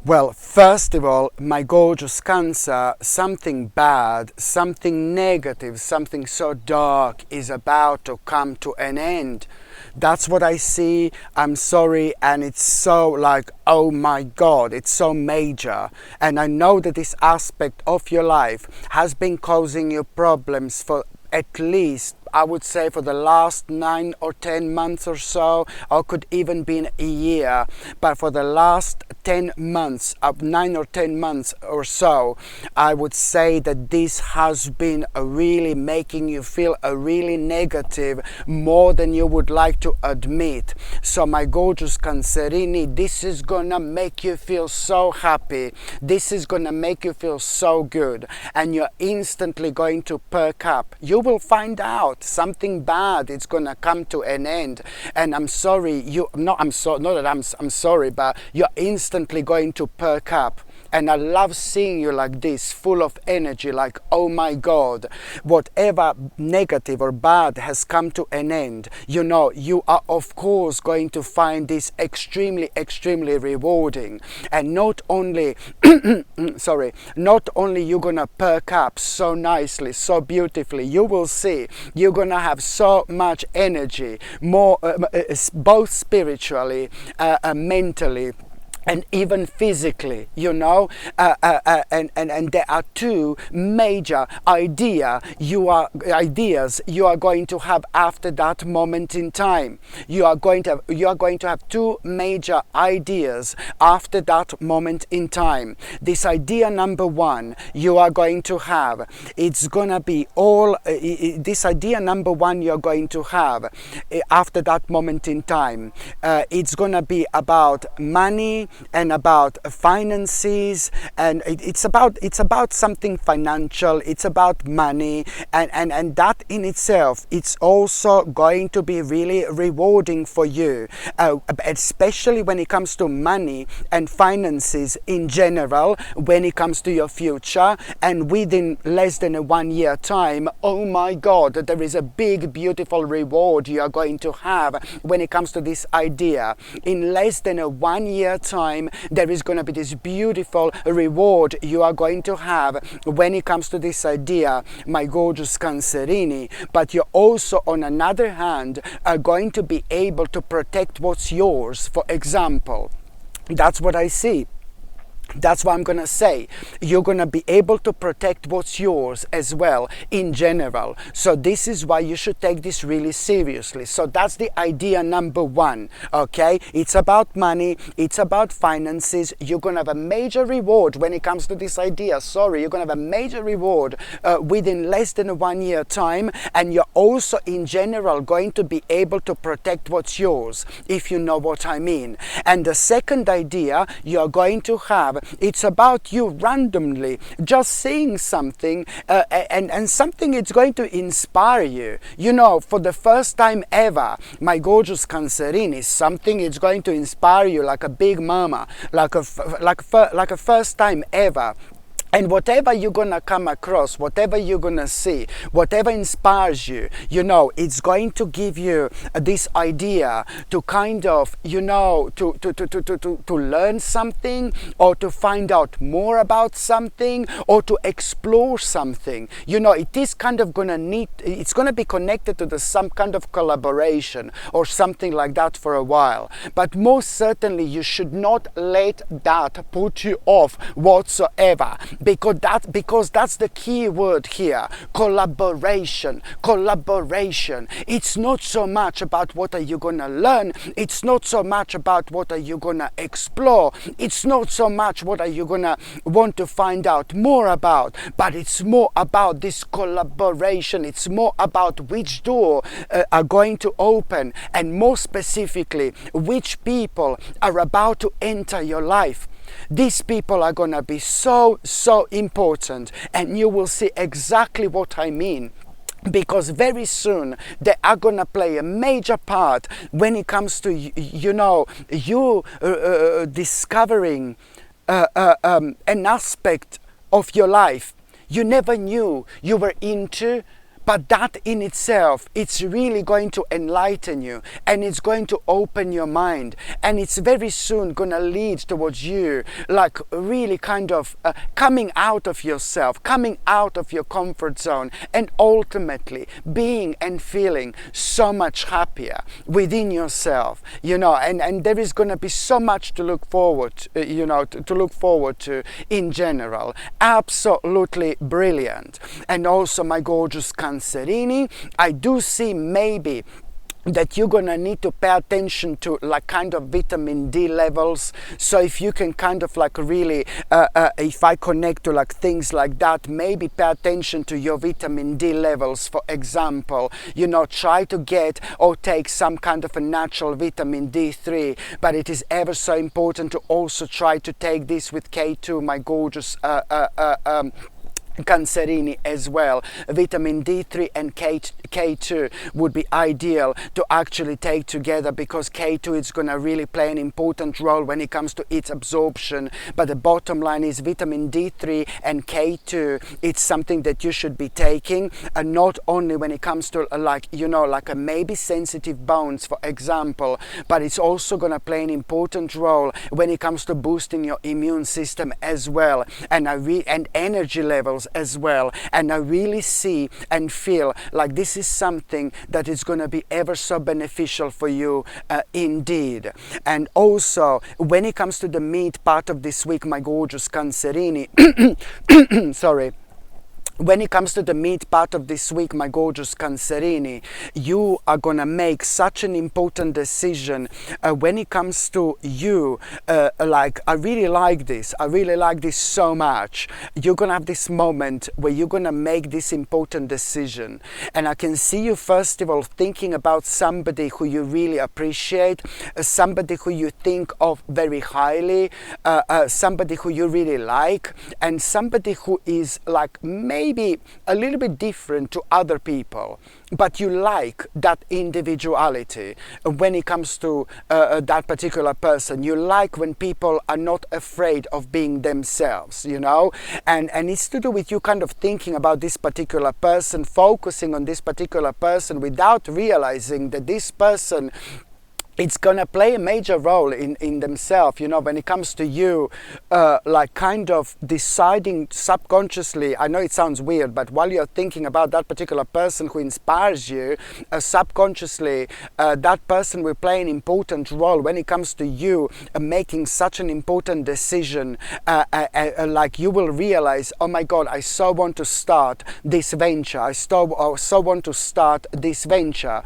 Well, first of all, my gorgeous Cancer, something bad, something negative, something so dark is about to come to an end. That's what I see. I'm sorry, and it's so like, oh my God, it's so major. And I know that this aspect of your life has been causing you problems for at least, I would say, for the last 9 or 10 months or so, or could even be a year. But for the last 10 months, 9 or 10 months or so, I would say that this has been really making you feel really negative, more than you would like to admit. So my gorgeous Cancerini, this is gonna make you feel so happy. This is gonna make you feel so good, and you're instantly going to perk up. You will find out something bad is gonna come to an end, and I'm sorry, I'm sorry, but you're instantly going to perk up. And I love seeing you like this, full of energy, like, oh my God, whatever negative or bad has come to an end, you are of course going to find this extremely, extremely rewarding. And not only, not only you're gonna perk up so nicely, so beautifully, you will see, you're gonna have so much energy, more, both spiritually, mentally, and even physically, and there are two major ideas you are going to have after that moment in time. You are going to have two major ideas after that moment in time. This idea number one you are going to have, it's gonna be all. This idea number one you're going to have after that moment in time. It's gonna be about money and about finances, and it's about something financial. It's about money, and that in itself, it's also going to be really rewarding for you, especially when it comes to money and finances in general, when it comes to your future. And within less than a 1 year time, oh my God, there is a big beautiful reward you are going to have when it comes to this idea. In less than a 1 year time, there is going to be this beautiful reward you are going to have when it comes to this idea, my gorgeous Cancerini. But you're also, on another hand, are going to be able to protect what's yours. For example, that's what I see. That's what I'm going to say. You're going to be able to protect what's yours as well, in general. So this is why you should take this really seriously. So that's the idea number one, okay? It's about money. It's about finances. You're going to have a major reward when it comes to this idea. You're going to have a major reward within less than a 1 year time. And you're also, in general, going to be able to protect what's yours, if you know what I mean. And the second idea you're going to have, it's about you randomly just saying something, and something it's going to inspire you. For the first time ever, my gorgeous Cancerini, something it's going to inspire you like a big mama, like a first time ever. And whatever you're going to come across, whatever you're going to see, whatever inspires you, it's going to give you this idea to kind of, to learn something, or to find out more about something, or to explore something. It is kind of going to it's going to be connected to some kind of collaboration or something like that for a while. But most certainly you should not let that put you off whatsoever. Because that's the key word here. Collaboration. It's not so much about what are you going to learn. It's not so much about what are you going to explore. It's not so much what are you going to want to find out more about. But it's more about this collaboration. It's more about which door are going to open, and more specifically, which people are about to enter your life. These people are going to be so important, and you will see exactly what I mean. Because very soon they are going to play a major part when it comes to, you discovering an aspect of your life you never knew you were into, But that in itself, it's really going to enlighten you, and it's going to open your mind, and it's very soon going to lead towards you like really kind of coming out of yourself, coming out of your comfort zone, and ultimately being and feeling so much happier within yourself, and there is going to be so much to look forward to look forward to in general. Absolutely brilliant. And also, my gorgeous Cancerini, I do see maybe that you're gonna need to pay attention to like kind of vitamin D levels. So if you can kind of like really if I connect to like things like that, maybe pay attention to your vitamin D levels. For example, try to get or take some kind of a natural vitamin D3, but it is ever so important to also try to take this with K2, my gorgeous Cancerini, as well. Vitamin D3 and K2 would be ideal to actually take together, because K2 is going to really play an important role when it comes to its absorption. But the bottom line is vitamin D3 and K2, it's something that you should be taking, and not only when it comes to like a maybe sensitive bones, for example, but it's also going to play an important role when it comes to boosting your immune system as well, and energy levels as well. And I really see and feel like this is something that is going to be ever so beneficial for you indeed. And also, when it comes to the meat part of this week, my gorgeous Cancerini, sorry. When it comes to the meat part of this week, my gorgeous Cancerini, you are going to make such an important decision when it comes to you. Like, I really like this. I really like this so much. You're going to have this moment where you're going to make this important decision. And I can see you, first of all, thinking about somebody who you really appreciate, somebody who you think of very highly, somebody who you really like, and somebody who is like maybe a little bit different to other people, but you like that individuality when it comes to that particular person. You like when people are not afraid of being themselves, and it's to do with you kind of thinking about this particular person, focusing on this particular person without realizing that this person, it's going to play a major role in themselves, when it comes to you, like kind of deciding subconsciously. I know it sounds weird, but while you're thinking about that particular person who inspires you, subconsciously, that person will play an important role when it comes to you making such an important decision. Like you will realize, oh my God, I so want to start this venture. I so want to start this venture.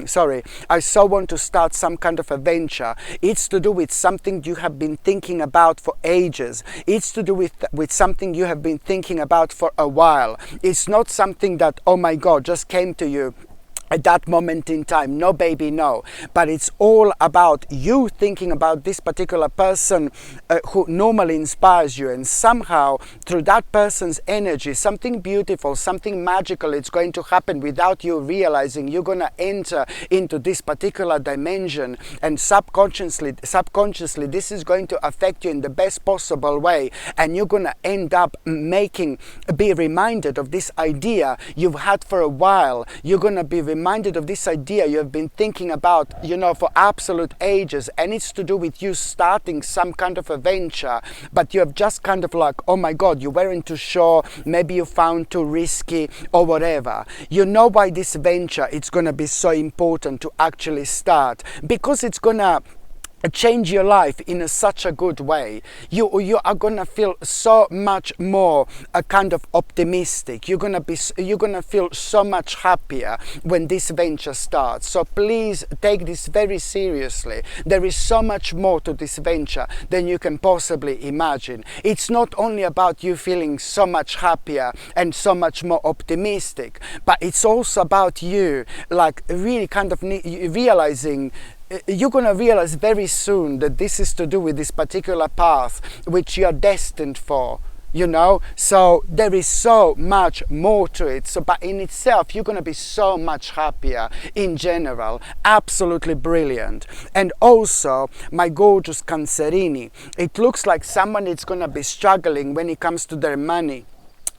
Sorry, I so want to start some kind of a venture. It's to do with something you have been thinking about for ages. It's to do with something you have been thinking about for a while. It's not something that, oh my God, just came to you at that moment in time. No, baby, no. But it's all about you thinking about this particular person who normally inspires you, and somehow through that person's energy, something beautiful, something magical, it's going to happen without you realizing. You're going to enter into this particular dimension, and subconsciously this is going to affect you in the best possible way, and you're going to end up be reminded of this idea you've had for a while. You're going to be reminded of this idea you have been thinking about, for absolute ages, and it's to do with you starting some kind of a venture, but you have just kind of like, oh my God, you weren't too sure, maybe you found too risky or whatever. You know why this venture, it's going to be so important to actually start, because it's going to change your life in such a good way. You are gonna feel so much more kind of optimistic. You're gonna feel so much happier when this venture starts. So please take this very seriously. There is so much more to this venture than you can possibly imagine. It's not only about you feeling so much happier and so much more optimistic, but it's also about you like really kind of realizing. You're going to realize very soon that this is to do with this particular path which you are destined for, so there is so much more to it. So but in itself, you're going to be so much happier in general. Absolutely brilliant. And also, my gorgeous Cancerini, it looks like someone is going to be struggling when it comes to their money.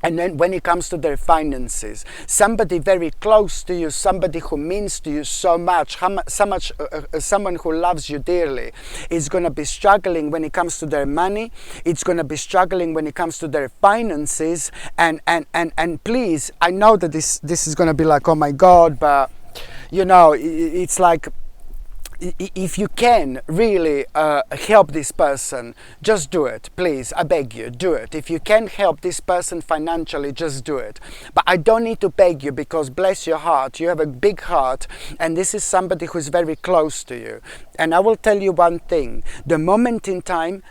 And then when it comes to their finances, somebody very close to you, somebody who means to you so much, someone who loves you dearly, is going to be struggling when it comes to their money. It's going to be struggling when it comes to their finances. And please, I know that this is going to be like, oh my God, but you know, it's like, if you can really help this person, just do it, please. I beg you, do it. If you can help this person financially, just do it. But I don't need to beg you, because bless your heart, you have a big heart, and this is somebody who's very close to you. And I will tell you one thing: the moment in time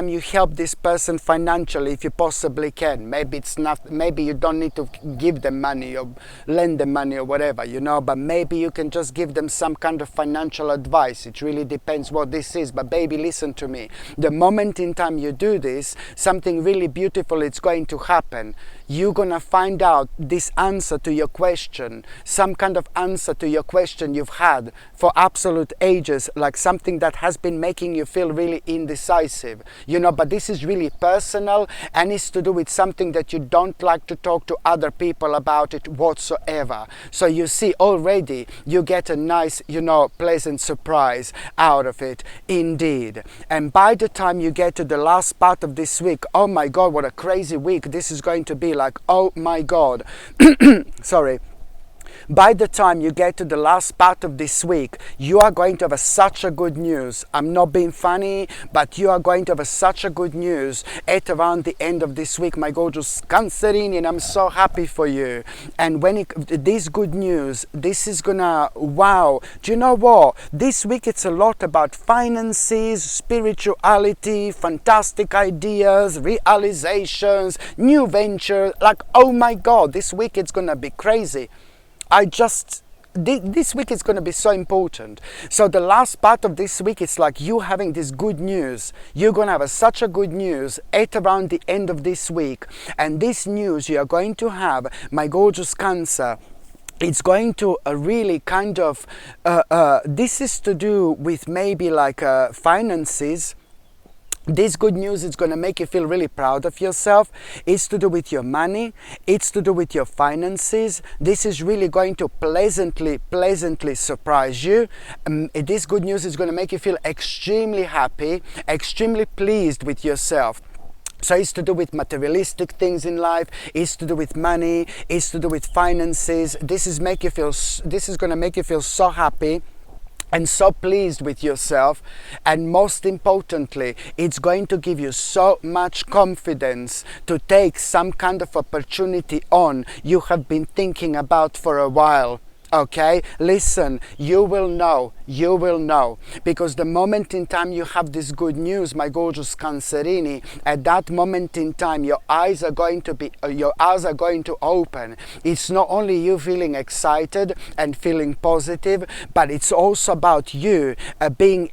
you help this person financially, if you possibly can, maybe it's not, maybe you don't need to give them money or lend them money or whatever, you know, but maybe you can just give them some kind of financial advice. It really depends what this is. But baby, listen to me. The moment in time you do this, something really beautiful is going to happen. You're gonna find out this answer to your question, some kind of answer to your question you've had for absolute ages, like something that has been making you feel really indecisive, you know. But this is really personal, and it's to do with something that you don't like to talk to other people about it whatsoever. So you see, already you get a nice, you know, pleasant surprise out of it, indeed. And by the time you get to the last part of this week, oh my God, what a crazy week this is going to be. Like, oh my God, sorry. By the time you get to the last part of this week, you are going to have such a good news. I'm not being funny, but you are going to have such a good news at around the end of this week, my gorgeous Cancerini, and I'm so happy for you. And when this good news, this is gonna, wow. Do you know what? This week it's a lot about finances, spirituality, fantastic ideas, realizations, new ventures. Like, oh my God, this week it's gonna be crazy. This week is going to be so important. So the last part of this week, it's like you having this good news. You're going to have such a good news at around the end of this week. And this news you are going to have, my gorgeous Cancer, it's going to really kind of, this is to do with maybe like finances. This good news is going to make you feel really proud of yourself. It's to do with your money. It's to do with your finances. This is really going to pleasantly surprise you. This good news is going to make you feel extremely happy, extremely pleased with yourself. So it's to do with materialistic things in life. It's to do with money. It's to do with finances. This is going to make you feel so happy and so pleased with yourself, and most importantly, it's going to give you so much confidence to take some kind of opportunity on you have been thinking about for a while. Okay, listen, you will know, because the moment in time you have this good news, my gorgeous Cancerini, at that moment in time your eyes are going to open. It's not only you feeling excited and feeling positive, but it's also about you being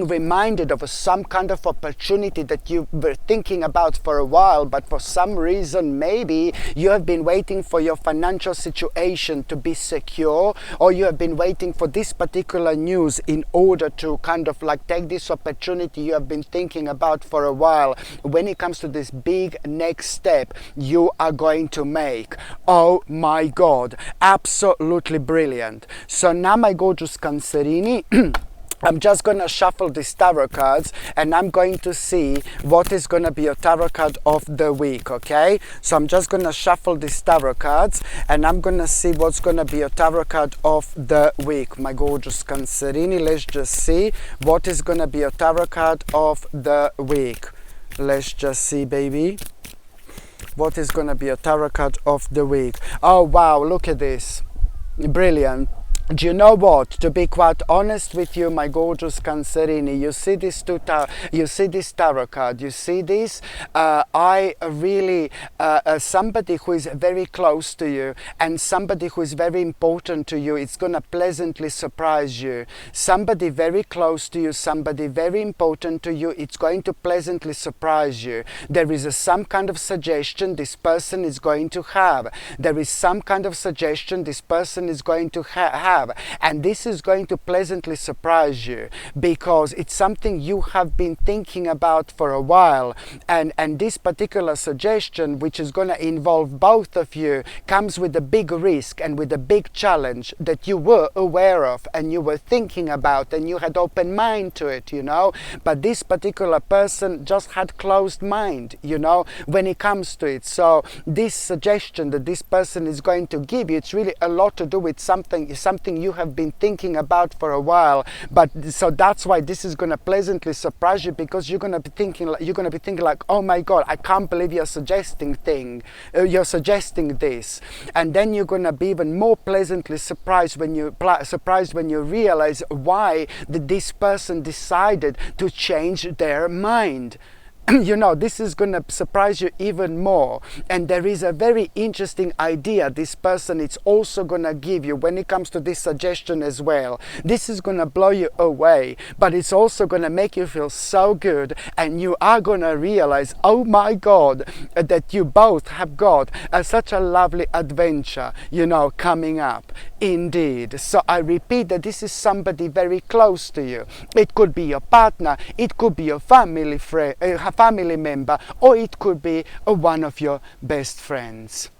reminded of some kind of opportunity that you were thinking about for a while, but for some reason maybe you have been waiting for your financial situation to be secure, or you have been waiting for this particular news in order to kind of like take this opportunity you have been thinking about for a while when it comes to this big next step you are going to make. Oh my God, absolutely brilliant. So now, my gorgeous Cancerini, I'm just going to shuffle these tarot cards, and I'm going to see what is going to be your tarot card of the week, okay? So I'm just going to shuffle these tarot cards, and I'm going to see what's going to be your tarot card of the week, my gorgeous Cancerini. Let's just see what is going to be your tarot card of the week. Let's just see, baby. What is going to be your tarot card of the week? Oh, wow, look at this. Brilliant. Do you know what? To be quite honest with you, my gorgeous Cancerini, you see this tarot card. You see this? I really somebody who is very close to you and somebody who is very important to you. It's gonna pleasantly surprise you. Somebody very close to you, somebody very important to you. It's going to pleasantly surprise you. There is some kind of suggestion this person is going to have. There is some kind of suggestion this person is going to have. have. And this is going to pleasantly surprise you, because it's something you have been thinking about for a while. And this particular suggestion, which is going to involve both of you, comes with a big risk and with a big challenge that you were aware of and you were thinking about and you had open mind to it, you know. But this particular person just had closed mind, you know, when it comes to it. So this suggestion that this person is going to give you, it's really a lot to do with something you have been thinking about for a while. But so that's why this is going to pleasantly surprise you, because you're going to be thinking like, oh my God, I can't believe you're suggesting this. And then you're going to be even more pleasantly surprised when you realize why this person decided to change their mind. You know, this is going to surprise you even more. And there is a very interesting idea this person is also going to give you when it comes to this suggestion as well. This is going to blow you away, but it's also going to make you feel so good, and you are going to realize, oh my God, that you both have got such a lovely adventure, you know, coming up. Indeed. So I repeat that this is somebody very close to you. It could be your partner, it could be your family member, or it could be one of your best friends.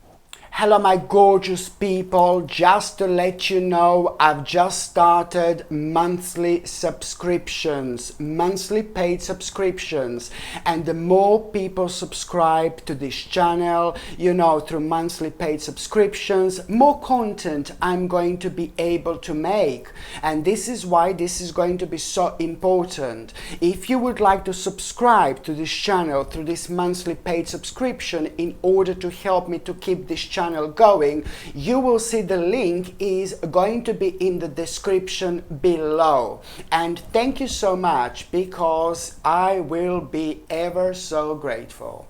Hello my gorgeous people, just to let you know, I've just started monthly subscriptions, monthly paid subscriptions, and the more people subscribe to this channel, you know, through monthly paid subscriptions, more content I'm going to be able to make. And this is why this is going to be so important. If you would like to subscribe to this channel through this monthly paid subscription in order to help me to keep this channel going, you will see the link is going to be in the description below. And thank you so much, because I will be ever so grateful.